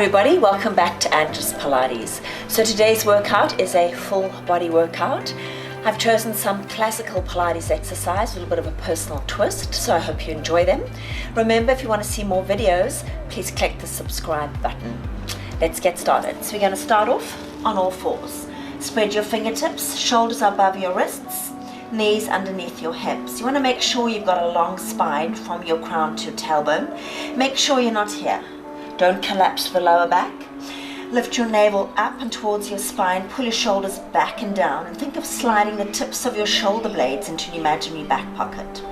everybody, welcome back to Anges Pilates. So today's workout is a full body workout. I've chosen some classical Pilates exercise with a bit of a personal twist, so I hope you enjoy them. Remember, if you want to see more videos, please click the subscribe button. Let's get started. So we're going to start off on all fours. Spread your fingertips, shoulders above your wrists, knees underneath your hips. You want to make sure you've got a long spine from your crown to your tailbone. Make sure you're not here. Don't collapse the lower back. Lift your navel up and towards your spine. Pull your shoulders back and down. And think of sliding the tips of your shoulder blades into an imaginary back pocket.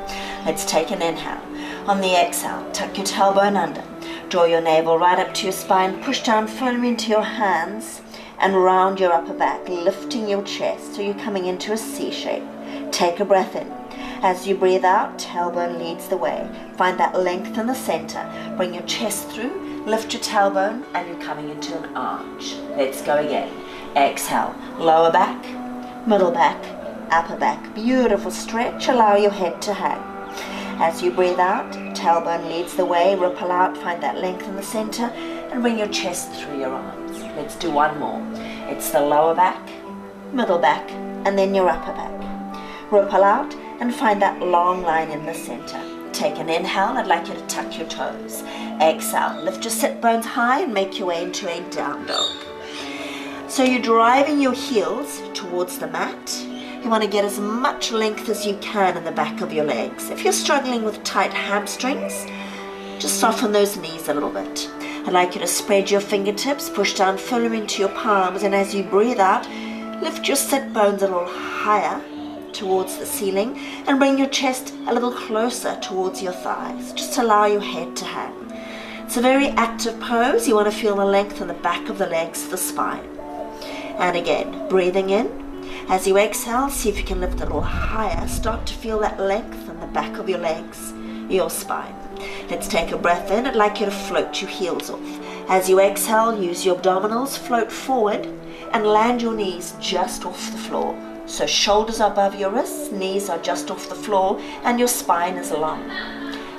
Let's take an inhale. On the exhale, tuck your tailbone under. Draw your navel right up to your spine. Push down firmly into your hands and round your upper back, lifting your chest so you're coming into a C shape. Take a breath in. As you breathe out, tailbone leads the way. Find that length in the center. Bring your chest through. Lift your tailbone and you're coming into an arch. Let's go again. Exhale, lower back, middle back, upper back. Beautiful stretch, allow your head to hang. As you breathe out, tailbone leads the way, ripple out, find that length in the center and bring your chest through your arms. Let's do one more. It's the lower back, middle back and then your upper back. Ripple out and find that long line in the center. Take an inhale, I'd like you to tuck your toes. Exhale, lift your sit bones high and make your way into a down dog. So you're driving your heels towards the mat. You want to get as much length as you can in the back of your legs. If you're struggling with tight hamstrings, just soften those knees a little bit. I'd like you to spread your fingertips, push down firmly into your palms, and as you breathe out, lift your sit bones a little higher towards the ceiling and bring your chest a little closer towards your thighs. Just allow your head to hang. It's a very active pose. You want to feel the length in the back of the legs, the spine. And again, breathing in. As you exhale, see if you can lift a little higher. Start to feel that length in the back of your legs, your spine. Let's take a breath in. I'd like you to float your heels off. As you exhale, use your abdominals, float forward and land your knees just off the floor. So shoulders are above your wrists, knees are just off the floor, and your spine is long.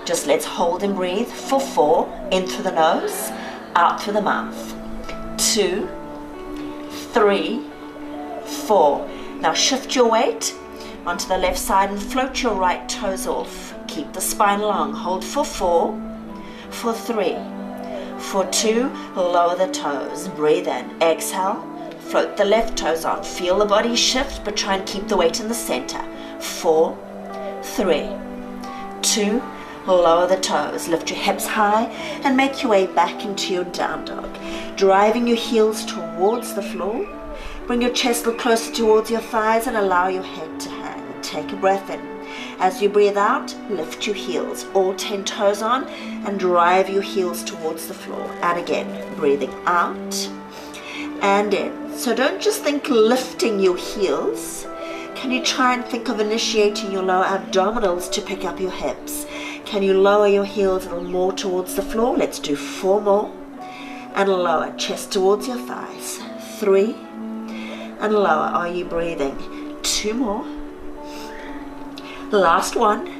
Just let's hold and breathe for 4, in through the nose, out through the mouth. 2, 3, 4. Now shift your weight onto the left side and float your right toes off. Keep the spine long. Hold for 4, for 3, for 2, lower the toes. Breathe in. Exhale. Float the left toes on. Feel the body shift, but try and keep the weight in the center. 4, 3, 2, lower the toes. Lift your hips high and make your way back into your down dog. Driving your heels towards the floor. Bring your chest a little closer towards your thighs and allow your head to hang. Take a breath in. As you breathe out, lift your heels, all 10 toes on, and drive your heels towards the floor. And again, breathing out and in. So don't just think lifting your heels. Can you try and think of initiating your lower abdominals to pick up your hips? Can you lower your heels a little more towards the floor? Let's do 4 more. And lower, chest towards your thighs. 3, and lower. Are you breathing? 2 more. Last one.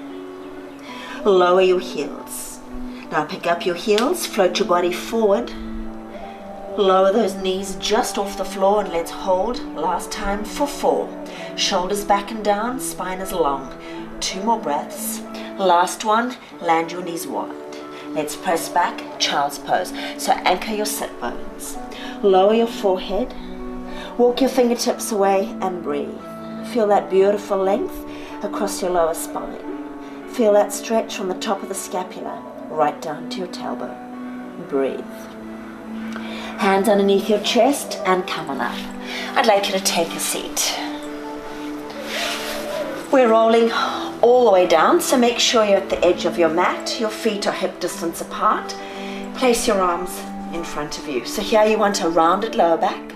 Lower your heels. Now pick up your heels, float your body forward. Lower those knees just off the floor and let's hold. Last time for 4. Shoulders back and down, spine is long. 2 more breaths. Last one, land your knees wide. Let's press back, child's pose. So anchor your sit bones. Lower your forehead. Walk your fingertips away and breathe. Feel that beautiful length across your lower spine. Feel that stretch from the top of the scapula right down to your tailbone. Breathe. Hands underneath your chest and come on up. I'd like you to take a seat. We're rolling all the way down, so make sure you're at the edge of your mat. Your feet are hip distance apart. Place your arms in front of you. So here you want a rounded lower back.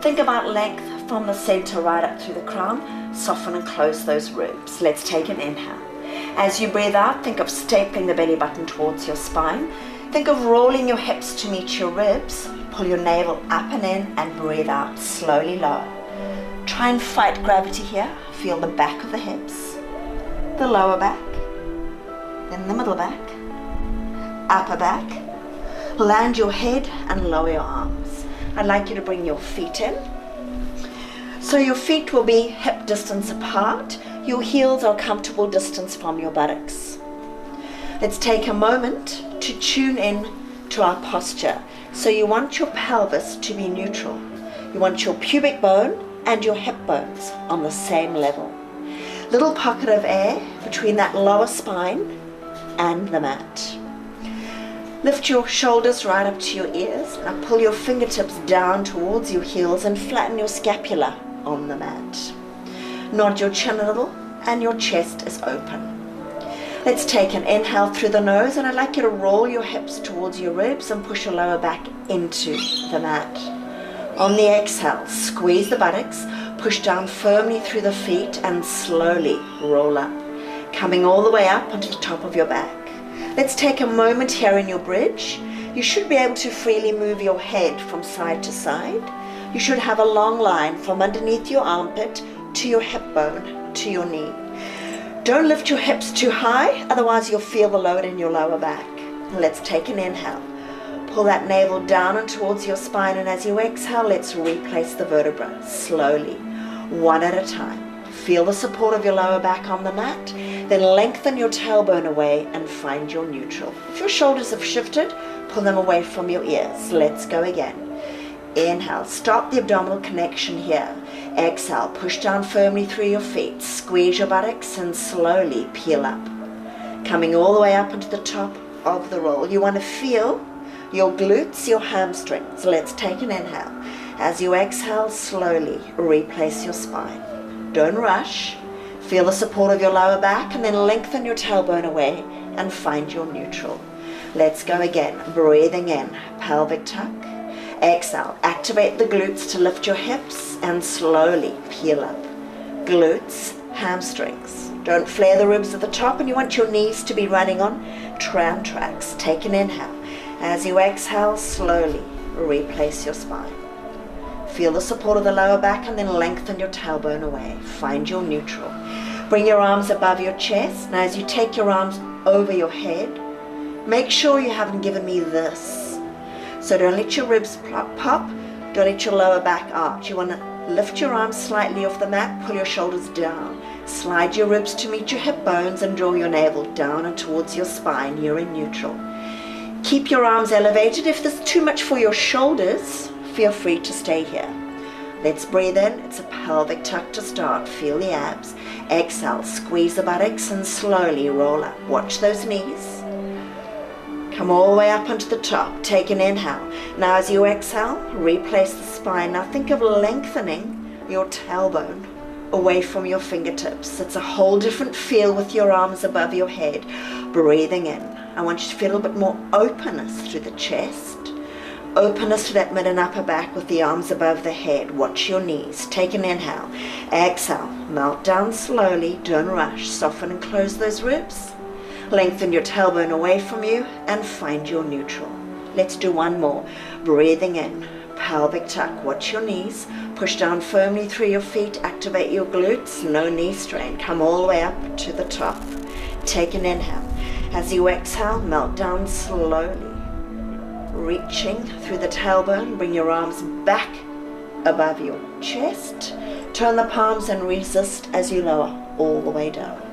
Think about length from the center right up through the crown. Soften and close those ribs. Let's take an inhale. As you breathe out, think of stapling the belly button towards your spine. Think of rolling your hips to meet your ribs. Pull your navel up and in and breathe out, slowly lower. Try and fight gravity here. Feel the back of the hips, the lower back, then the middle back, upper back, Land your head and lower your arms. I'd like you to bring your feet in. So your feet will be hip distance apart. Your heels are a comfortable distance from your buttocks. Let's take a moment to tune in to our posture. So you want your pelvis to be neutral. You want your pubic bone and your hip bones on the same level. Little pocket of air between that lower spine and the mat. Lift your shoulders right up to your ears. Now pull your fingertips down towards your heels and flatten your scapula on the mat. Nod your chin a little and your chest is open. Let's take an inhale through the nose, and I'd like you to roll your hips towards your ribs and push your lower back into the mat. On the exhale, squeeze the buttocks, push down firmly through the feet and slowly roll up, coming all the way up onto the top of your back. Let's take a moment here in your bridge. You should be able to freely move your head from side to side. You should have a long line from underneath your armpit to your hip bone to your knee. Don't lift your hips too high, otherwise you'll feel the load in your lower back. Let's take an inhale. Pull that navel down and towards your spine, and as you exhale, let's replace the vertebrae slowly, one at a time. Feel the support of your lower back on the mat, then lengthen your tailbone away and find your neutral. If your shoulders have shifted, pull them away from your ears. Let's go again. Inhale, stop the abdominal connection here. Exhale, push down firmly through your feet. Squeeze your buttocks and slowly peel up. Coming all the way up into the top of the roll. You want to feel your glutes, your hamstrings. Let's take an inhale. As you exhale, slowly replace your spine. Don't rush. Feel the support of your lower back and then lengthen your tailbone away and find your neutral. Let's go again. Breathing in, pelvic tuck. Exhale, activate the glutes to lift your hips and slowly peel up. Glutes, hamstrings. Don't flare the ribs at the top, and you want your knees to be running on tram tracks. Take an inhale. As you exhale, slowly replace your spine. Feel the support of the lower back and then lengthen your tailbone away. Find your neutral. Bring your arms above your chest. Now as you take your arms over your head, make sure you haven't given me this. So don't let your ribs pop, don't let your lower back arch. You want to lift your arms slightly off the mat, pull your shoulders down, slide your ribs to meet your hip bones and draw your navel down and towards your spine. You're in neutral. Keep your arms elevated. If there's too much for your shoulders, feel free to stay here. Let's breathe in. It's a pelvic tuck to start. Feel the abs. Exhale, squeeze the buttocks and slowly roll up. Watch those knees. Come all the way up onto the top. Take an inhale. Now as you exhale, replace the spine. Now think of lengthening your tailbone away from your fingertips. It's a whole different feel with your arms above your head. Breathing in. I want you to feel a bit more openness through the chest. Openness to that mid and upper back with the arms above the head. Watch your knees. Take an inhale. Exhale. Melt down slowly. Don't rush. Soften and close those ribs. Lengthen your tailbone away from you and find your neutral. Let's do one more. Breathing in, pelvic tuck. Watch your knees. Push down firmly through your feet. Activate your glutes. No knee strain. Come all the way up to the top. Take an inhale. As you exhale, melt down slowly. Reaching through the tailbone. Bring your arms back above your chest. Turn the palms and resist as you lower all the way down.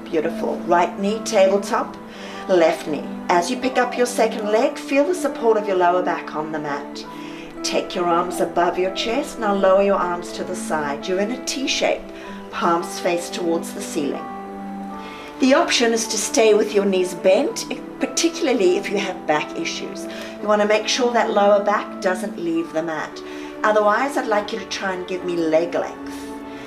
Beautiful. Right knee, tabletop, left knee. As you pick up your second leg, feel the support of your lower back on the mat. Take your arms above your chest. Now lower your arms to the side. You're in a T shape, palms face towards the ceiling. The option is to stay with your knees bent, particularly if you have back issues. You want to make sure that lower back doesn't leave the mat. Otherwise, I'd like you to try and give me leg length.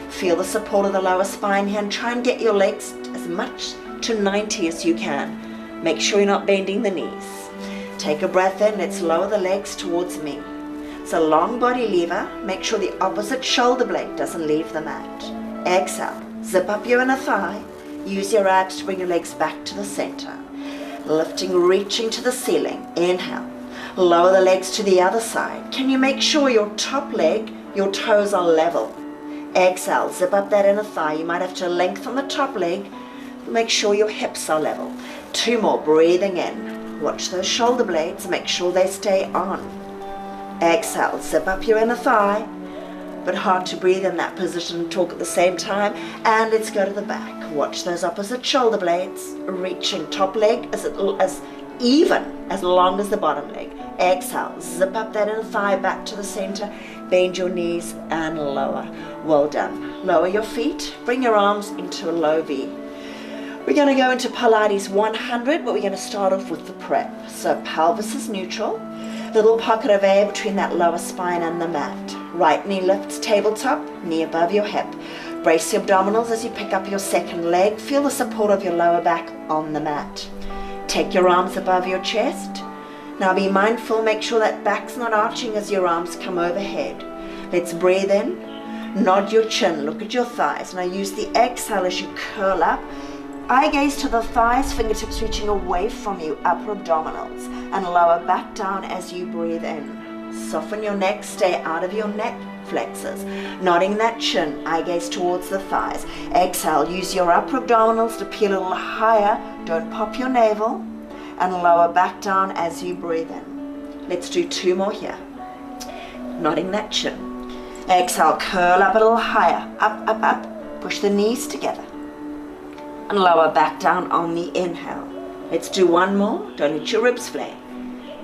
Feel the support of the lower spine here and try and get your legs as much to 90 as you can. Make sure you're not bending the knees. Take a breath in. Let's lower the legs towards me. It's a long body lever. Make sure the opposite shoulder blade doesn't leave the mat. Exhale. Zip up your inner thigh. Use your abs to bring your legs back to the center. Lifting, reaching to the ceiling. Inhale. Lower the legs to the other side. Can you make sure your top leg, your toes are level? Exhale, zip up that inner thigh. You might have to lengthen the top leg. Make sure your hips are level. Two more, breathing in. Watch those shoulder blades, make sure they stay on. Exhale, zip up your inner thigh, but hard to breathe in that position and talk at the same time. And let's go to the back. Watch those opposite shoulder blades, reaching top leg as even as long as the bottom leg. Exhale, zip up that inner thigh back to the center, bend your knees and lower. Well done. Lower your feet, bring your arms into a low V. We're going to go into Pilates 100, but we're going to start off with the prep. So pelvis is neutral, little pocket of air between that lower spine and the mat. Right knee lifts tabletop, knee above your hip. Brace your abdominals as you pick up your second leg. Feel the support of your lower back on the mat. Take your arms above your chest. Now be mindful, make sure that back's not arching as your arms come overhead. Let's breathe in, nod your chin, look at your thighs. Now use the exhale as you curl up. Eye gaze to the thighs, fingertips reaching away from you, upper abdominals, and lower back down as you breathe in. Soften your neck, stay out of your neck flexors. Nodding that chin, eye gaze towards the thighs. Exhale, use your upper abdominals to peel a little higher. Don't pop your navel. And lower back down as you breathe in. Let's do 2 more here. Nodding that chin. Exhale, curl up a little higher. Up, up, up. Push the knees together. And lower back down on the inhale. Let's do 1 more. Don't let your ribs flare.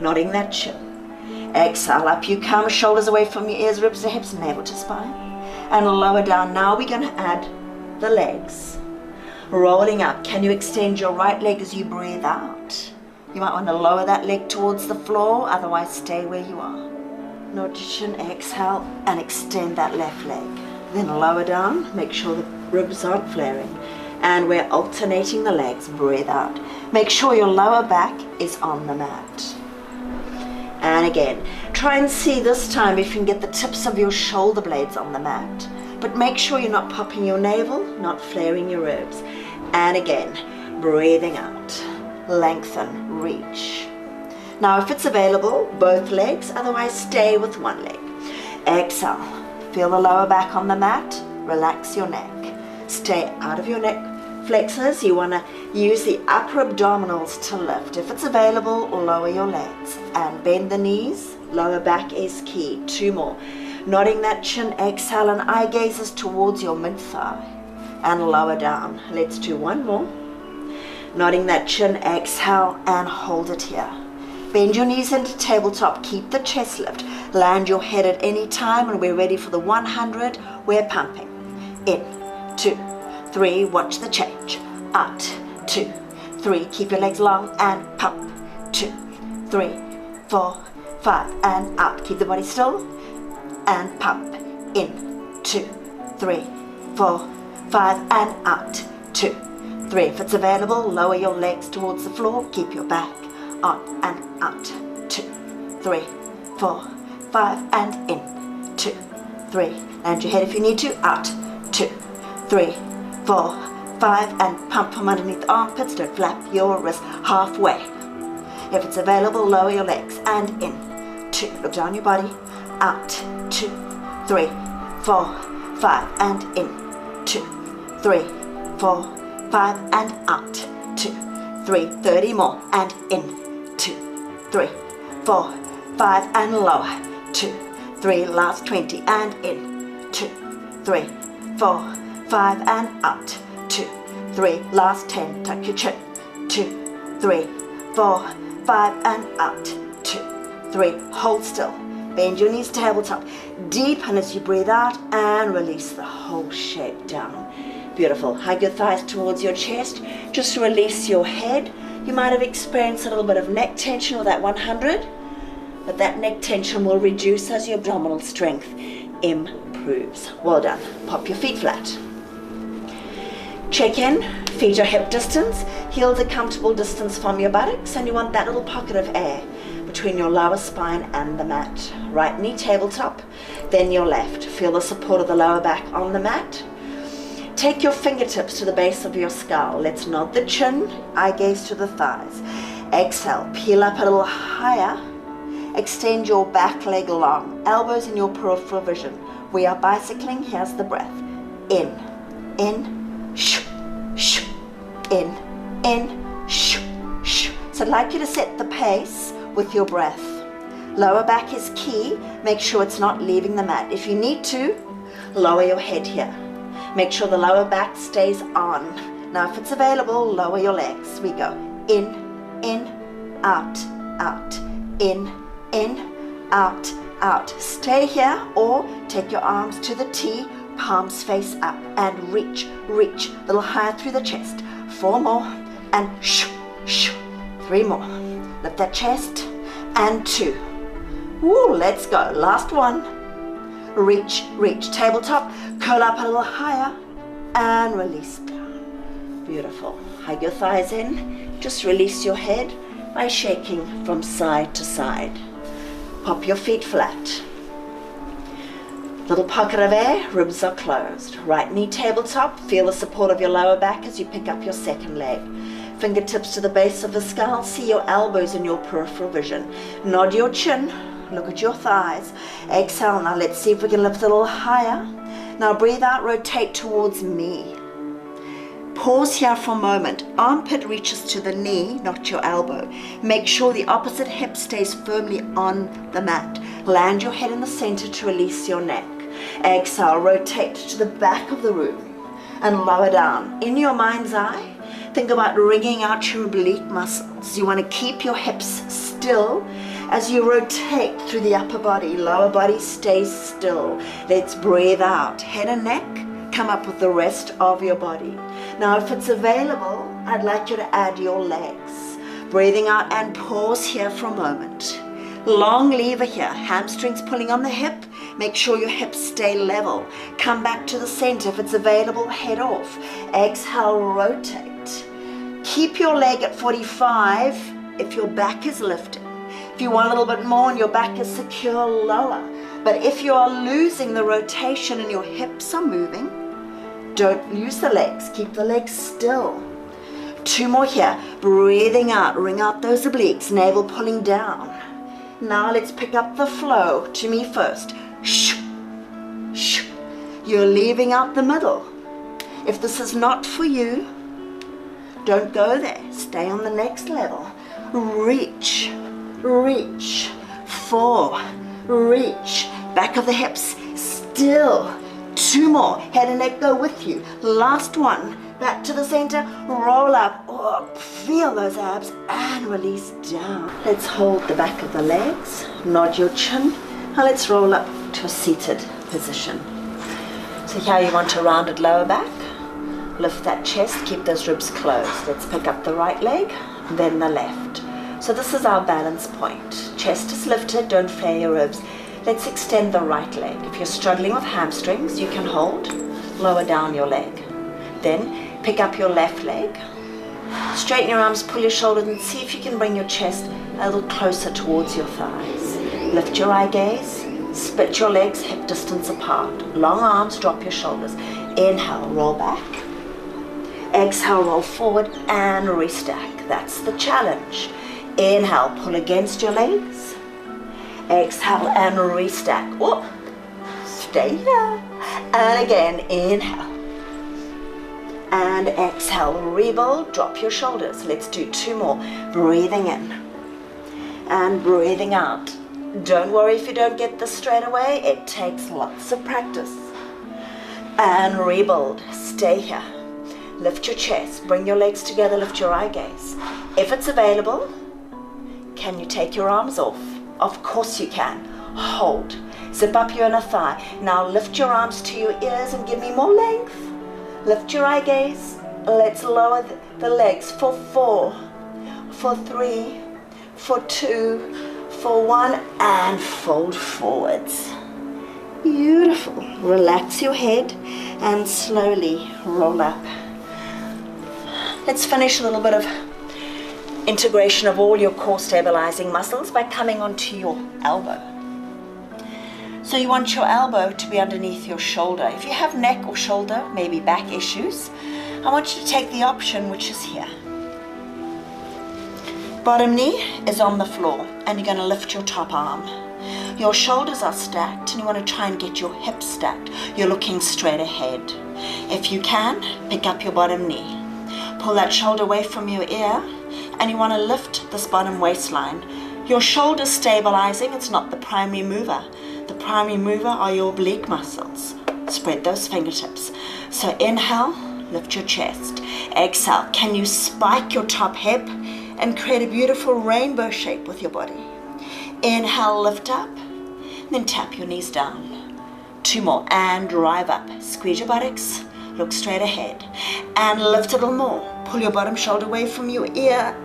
Nodding that chin. Exhale, up you come, shoulders away from your ears, ribs to hips, navel to spine. And lower down. Now we're going to add the legs. Rolling up. Can you extend your right leg as you breathe out? You might want to lower that leg towards the floor, otherwise stay where you are. Nod your chin, exhale, and extend that left leg. Then lower down, make sure the ribs aren't flaring. And we're alternating the legs, breathe out. Make sure your lower back is on the mat. And again, try and see this time if you can get the tips of your shoulder blades on the mat. But make sure you're not popping your navel, not flaring your ribs. And again, breathing out. Lengthen, reach. Now if it's available, both legs, otherwise stay with one leg. Exhale, feel the lower back on the mat, relax your neck. Stay out of your neck flexors. You want to use the upper abdominals to lift. If it's available, lower your legs and bend the knees. Lower back is key. 2 more. Nodding that chin, exhale, and eye gazes towards your mid-thigh and lower down. Let's do 1 more. Nodding that chin, exhale, and hold it here. Bend your knees into tabletop, keep the chest lift. Land your head at any time, and we're ready for the 100. We're pumping. In, 2, 3, watch the change. Out, 2, 3, keep your legs long, and pump. 2, 3, 4, 5, and out. Keep the body still, and pump. In, 2, 3, 4, 5, and out. 2, 3. If it's available, lower your legs towards the floor. Keep your back on and out. 2, 3, 4, 5, and in. 2, 3. Land your head if you need to. Out. 2, 3, 4, 5, and pump from underneath the armpits. Don't flap your wrist halfway. If it's available, lower your legs and in. 2. Look down your body. Out. 2, 3, 4, 5, and in. 2, 3, 4, 5, and out. 2, 3, 30 more, and in. 2, 3, 4, 5, and lower. 2, 3, last 20, and in. 2, 3, 4, 5, and out. 2, 3, last 10, tuck your chin. 2, 3, 4, 5, and out. 2, 3, hold still. Bend your knees tabletop. Deepen as you breathe out and release the whole shape down. Beautiful. Hug your thighs towards your chest. Just release your head. You might have experienced a little bit of neck tension with that 100, but that neck tension will reduce as your abdominal strength improves. Well done. Pop your feet flat. Check in. Feet are hip distance. Heels a comfortable distance from your buttocks, and you want that little pocket of air between your lower spine and the mat. Right knee tabletop, then your left. Feel the support of the lower back on the mat. Take your fingertips to the base of your skull. Let's nod the chin, eye gaze to the thighs. Exhale, peel up a little higher. Extend your back leg long, elbows in your peripheral vision. We are bicycling, here's the breath. In, shoo, shoo, in, shoo, shoo. So I'd like you to set the pace with your breath. Lower back is key. Make sure it's not leaving the mat. If you need to, lower your head here. Make sure the lower back stays on. Now if it's available, lower your legs. We go in, out, out, in, out, out. Stay here or take your arms to the T, palms face up and reach, reach. A little higher through the chest. 4 more and shoo, shoo. 3 more. Lift that chest and 2. Woo, let's go. Last one. Reach, reach. Tabletop. Curl up a little higher and release down. Beautiful. Hug your thighs in. Just release your head by shaking from side to side. Pop your feet flat. Little pocket of air, ribs are closed. Right knee tabletop. Feel the support of your lower back as you pick up your second leg. Fingertips to the base of the skull. See your elbows in your peripheral vision. Nod your chin. Look at your thighs. Exhale. Now let's see if we can lift a little higher. Now breathe out, rotate towards me. Pause here for a moment. Armpit reaches to the knee, not your elbow. Make sure the opposite hip stays firmly on the mat. Land your head in the center to release your neck. Exhale, rotate to the back of the room and lower down. In your mind's eye, think about wringing out your oblique muscles. You want to keep your hips still as you rotate through the upper body. Lower body stays still. Let's breathe out. Head and neck, come up with the rest of your body. Now if it's available, I'd like you to add your legs. Breathing out and pause here for a moment. Long lever here, hamstrings pulling on the hip. Make sure your hips stay level. Come back to the center. If it's available, head off. Exhale, rotate. Keep your leg at 45 if your back is lifted. If you want a little bit more and your back is secure, lower. But if you are losing the rotation and your hips are moving, don't lose the legs. Keep the legs still. 2 more here. Breathing out. Wring out those obliques. Navel pulling down. Now let's pick up the flow. To me first. Shoo, shoo. You're leaving out the middle. If this is not for you, don't go there. Stay on the next level. Reach. Reach. 4. Reach. Back of the hips. Still. 2 more. Head and neck go with you. Last one. Back to the center. Roll up. Oh, feel those abs and release down. Let's hold the back of the legs. Nod your chin. Now let's roll up to a seated position. So here you want a rounded lower back. Lift that chest. Keep those ribs closed. Let's pick up the right leg, then the left. So this is our balance point. Chest is lifted, don't flare your ribs. Let's extend the right leg. If you're struggling with hamstrings, you can hold, lower down your leg. Then pick up your left leg. Straighten your arms, pull your shoulders and see if you can bring your chest a little closer towards your thighs. Lift your eye gaze, split your legs hip distance apart. Long arms, drop your shoulders. Inhale, roll back. Exhale, roll forward and restack. That's the challenge. Inhale, pull against your legs. Exhale and restack. Oh, stay here. And again, inhale. And exhale, rebuild, drop your shoulders. Let's do 2 more. Breathing in and breathing out. Don't worry if you don't get this straight away. It takes lots of practice. And rebuild. Stay here. Lift your chest. Bring your legs together. Lift your eye gaze. If it's available, can you take your arms off? Of course you can. Hold. Zip up your inner thigh. Now lift your arms to your ears and give me more length. Lift your eye gaze. Let's lower the legs for 4, for 3, for 2, for 1, and fold forwards. Beautiful. Relax your head and slowly roll up. Let's finish a little bit of integration of all your core stabilizing muscles by coming onto your elbow. So you want your elbow to be underneath your shoulder. If you have neck or shoulder, maybe back issues, I want you to take the option which is here. Bottom knee is on the floor and you're going to lift your top arm. Your shoulders are stacked and you want to try and get your hips stacked. You're looking straight ahead. If you can, pick up your bottom knee. Pull that shoulder away from your ear. and you want to lift this bottom waistline. Your shoulders stabilizing, it's not the primary mover. The primary mover are your oblique muscles. Spread those fingertips. So inhale, lift your chest. Exhale, can you spike your top hip and create a beautiful rainbow shape with your body? Inhale, lift up, then tap your knees down. 2 more, and drive up. Squeeze your buttocks, look straight ahead, and lift a little more. Pull your bottom shoulder away from your ear,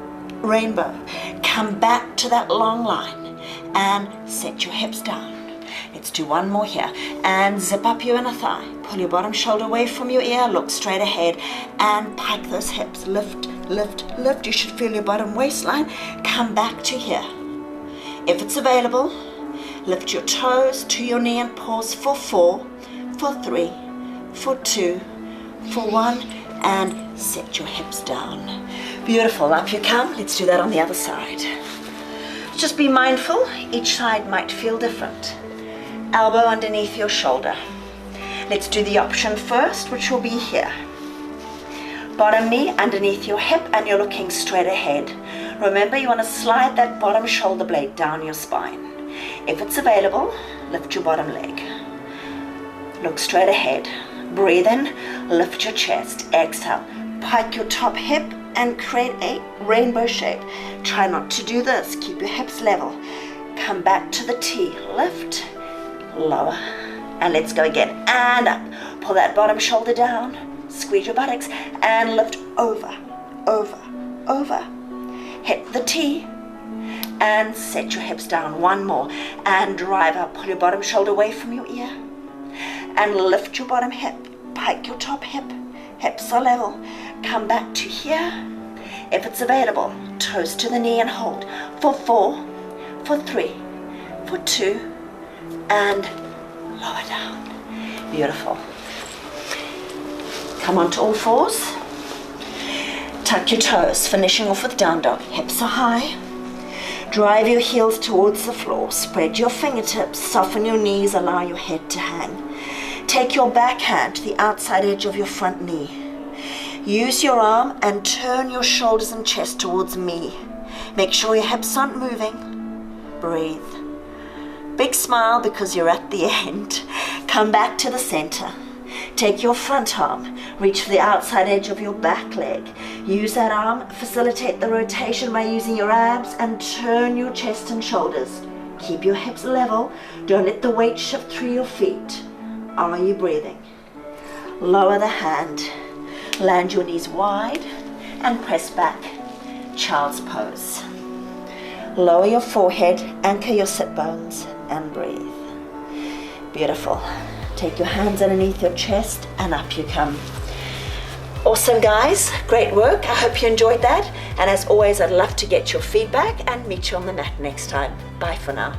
rainbow. Come back to that long line, and set your hips down. Let's do 1 more here, and zip up your inner thigh. Pull your bottom shoulder away from your ear, look straight ahead, and pike those hips. Lift, lift, lift. You should feel your bottom waistline. Come back to here. If it's available, lift your toes to your knee and pause for 4, for 3, for 2, for 1, and set your hips down. Beautiful, up you come. Let's do that on the other side. Just be mindful, each side might feel different. Elbow underneath your shoulder. Let's do the option first, which will be here. Bottom knee underneath your hip and you're looking straight ahead. Remember, you want to slide that bottom shoulder blade down your spine. If it's available, lift your bottom leg. Look straight ahead. Breathe in, lift your chest. Exhale, pike your top hip and create a rainbow shape. Try not to do this. Keep your hips level. Come back to the T. Lift, lower, and let's go again. And up. Pull that bottom shoulder down. Squeeze your buttocks and lift over, over, over. Hit the T and set your hips down. 1 more, and drive up. Pull your bottom shoulder away from your ear and lift your bottom hip. Pike your top hip. Hips are level. Come back to here. If it's available, toes to the knee and hold for 4, for 3, for 2, and lower down. Beautiful. Come onto all fours. Tuck your toes, finishing off with down dog. Hips are high. Drive your heels towards the floor. Spread your fingertips, soften your knees, allow your head to hang. Take your back hand to the outside edge of your front knee. Use your arm and turn your shoulders and chest towards me. Make sure your hips aren't moving. Breathe. Big smile because you're at the end. Come back to the center. Take your front arm, reach for the outside edge of your back leg. Use that arm, facilitate the rotation by using your abs, and turn your chest and shoulders. Keep your hips level. Don't let the weight shift through your feet. Are you breathing? Lower the hand. Land your knees wide and press back. Child's pose. Lower your forehead, anchor your sit bones, and breathe. Beautiful. Take your hands underneath your chest and up you come. Awesome, guys. Great work. I hope you enjoyed that. And as always, I'd love to get your feedback and meet you on the mat next time. Bye for now.